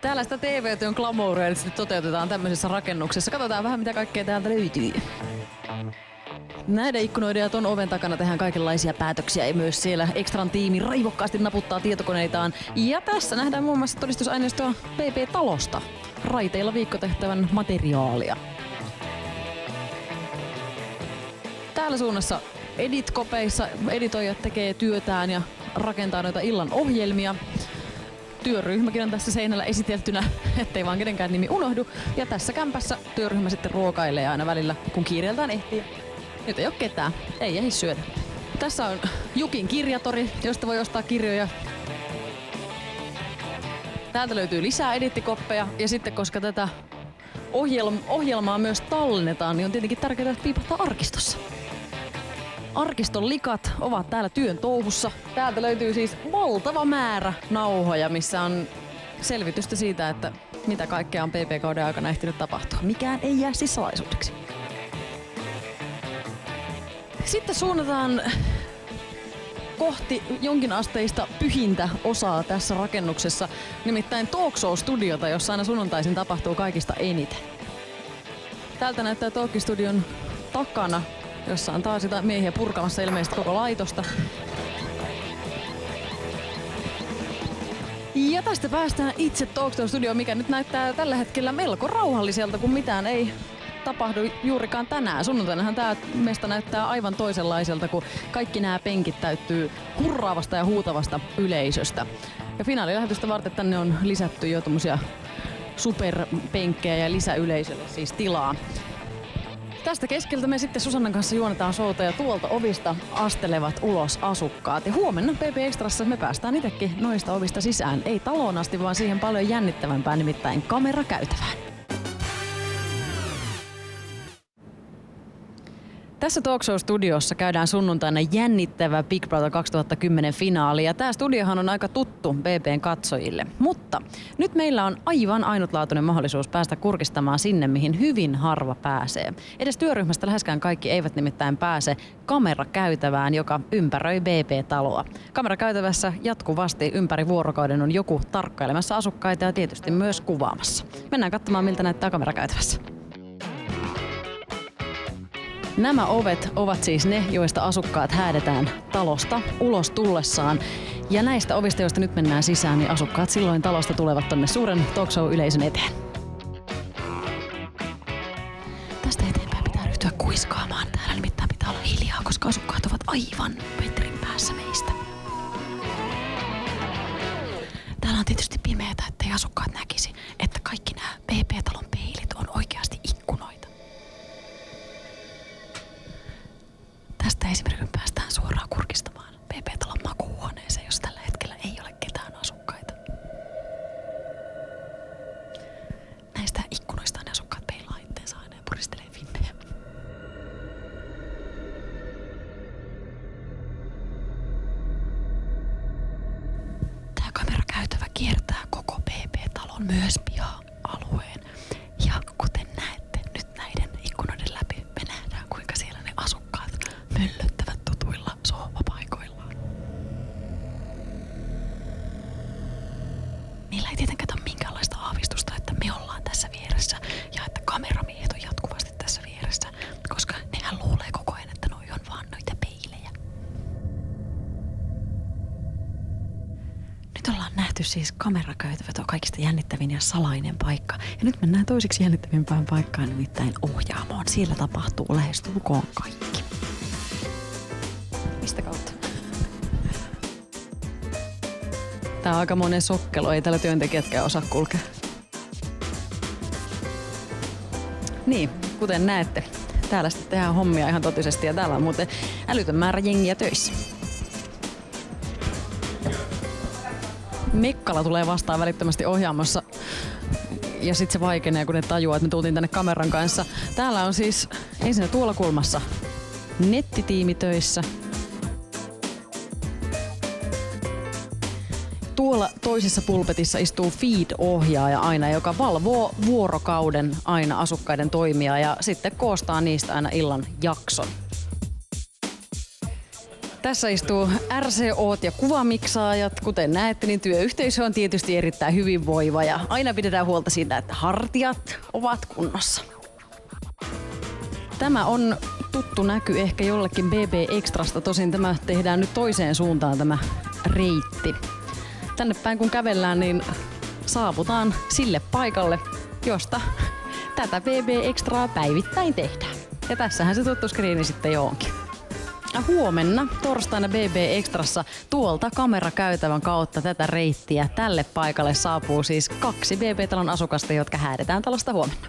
Täällä sitä TV-työn glamouria nyt toteutetaan tämmöisessä rakennuksessa. Katsotaan vähän mitä kaikkea täältä löytyy. Näiden ikkunoiden ja ton oven takana tehdään kaikenlaisia päätöksiä ja myös siellä Extran tiimi raivokkaasti naputtaa tietokoneitaan. Ja tässä nähdään muun muassa todistusaineistoa PP-talosta. Raiteilla viikkotehtävän materiaalia. Täällä suunnassa edit-kopeissa editoijat tekee työtään ja rakentaa noita illan ohjelmia. Työryhmäkin on tässä seinällä esiteltynä, ettei vaan kenenkään nimi unohdu. Ja tässä kämpässä työryhmä sitten ruokailee aina välillä, kun kiireeltään ehtii. Nyt ei ole ketään, ei ehdi syödä. Tässä on Jukin kirjatori, josta voi ostaa kirjoja. Täältä löytyy lisää edittikoppeja ja sitten koska tätä ohjelmaa myös tallennetaan, niin on tietenkin tärkeää, että piipahtaa arkistossa. Arkiston likat ovat täällä työn touhussa. Täältä löytyy siis valtava määrä nauhoja, missä on selvitystä siitä, että mitä kaikkea on PP-kauden aikana ehtinyt tapahtua. Mikään ei jää siis salaisuudeksi. Sitten suunnataan kohti jonkinasteista pyhintä osaa tässä rakennuksessa, nimittäin Talk Show-studiota, jossa aina sunnuntaisin tapahtuu kaikista eniten. Täältä näyttää Talk-studion takana, jossa on taas sitä miehiä purkamassa ilmeisesti koko laitosta. Ja tästä päästään itse Talk Show-studioon, mikä nyt näyttää tällä hetkellä melko rauhalliselta, kun mitään ei tapahdu juurikaan tänään. Sunnuntainahan tää mesta näyttää aivan toisenlaiselta, kun kaikki nämä penkit täyttyy hurraavasta ja huutavasta yleisöstä. Ja finaalilähetystä varten tänne on lisätty jo tommosia superpenkkejä ja lisäyleisölle siis tilaa. Tästä keskeltä me sitten Susannan kanssa juonetaan showta ja tuolta ovista astelevat ulos asukkaat. Ja huomenna PP Extrassa me päästään itsekin noista ovista sisään. Ei taloon asti, vaan siihen paljon jännittävämpään, nimittäin kamerakäytävään. Tässä Talk Show-studiossa käydään sunnuntaina jännittävä Big Brother 2010 finaali ja tämä studiohan on aika tuttu BB:n katsojille. Mutta nyt meillä on aivan ainutlaatuinen mahdollisuus päästä kurkistamaan sinne, mihin hyvin harva pääsee. Edes työryhmästä läheskään kaikki eivät nimittäin pääse kamerakäytävään, joka ympäröi BB-taloa. Kamerakäytävässä jatkuvasti ympäri vuorokauden on joku tarkkailemassa asukkaita ja tietysti myös kuvaamassa. Mennään katsomaan, miltä näyttää kamerakäytävässä. Nämä ovet ovat siis ne, joista asukkaat häädetään talosta ulos tullessaan. Ja näistä ovista, joista nyt mennään sisään, niin asukkaat silloin talosta tulevat tonne suuren talk show-yleisön eteen. Tästä eteenpäin pitää ryhtyä kuiskaamaan. Täällä nimittäin pitää olla hiljaa, koska asukkaat ovat aivan metrin päässä meistä. Täällä on tietysti pimeätä, ettei asukkaat näkisi, että kaikki nämä PP-talon peilit on oikeasti ikkunoita. Tästä esimerkiksi päästään suoraan kurkistamaan PP-talon makuuhuoneeseen, jos tällä hetkellä ei ole ketään asukkaita. Näistä ikkunoista ne asukkaat peilaa itteensä aina ja puristelee finnejä. Tää kamerakäytävä kiertää koko PP-talon myös piha-alueen. Ja kuten näette, nyt näiden ikkunoiden läpi me nähdään, kuinka siellä ne asukkaat möllöttävät tutuilla sohvapaikoillaan. Niillä ei tietenkään ole minkäänlaista aavistusta, että me ollaan tässä vieressä ja että kameramiehet on jatkuvasti tässä vieressä, koska nehän luulee koko ajan, että noi on vaan noita peilejä. Nyt ollaan nähty siis kamerakäytävät on kaikista jännittävin ja salainen paikka. Ja nyt mennään toiseksi jännittävimpään paikkaan, nimittäin ohjaamoon. Siellä tapahtuu lähestulkoon kaikki. Mistä kautta? Tää on aika monen sokkelo, ei täällä työntekijätkään osaa kulkea. Niin, kuten näette, täällä sitten tehdään hommia ihan totisesti ja täällä on muuten älytön määrä jengiä töissä. Mekkala tulee vastaan välittömästi ohjaamossa ja sitten se vaikenee, kun ne tajuaa, että me tultiin tänne kameran kanssa. Täällä on siis ensin tuolla kulmassa nettitiimi töissä. Tuolla toisessa pulpetissa istuu feed-ohjaaja aina, joka valvoo vuorokauden aina asukkaiden toimia ja sitten koostaa niistä aina illan jakson. Tässä istuu RCOt ja kuvamiksaajat. Kuten näette, niin työyhteisö on tietysti erittäin hyvinvoiva ja aina pidetään huolta siitä, että hartiat ovat kunnossa. Tämä on tuttu näky ehkä jollekin BB Extrasta, tosin tämä tehdään nyt toiseen suuntaan tämä reitti. Tänne päin kun kävellään, niin saavutaan sille paikalle, josta tätä BB Extraa päivittäin tehdään. Ja tässähän se tuttu skriini sitten jo onkin. Huomenna torstaina BB Extrassa tuolta kamerakäytävän kautta tätä reittiä tälle paikalle saapuu siis 2 BB-talon asukasta, jotka häädetään talosta huomenna.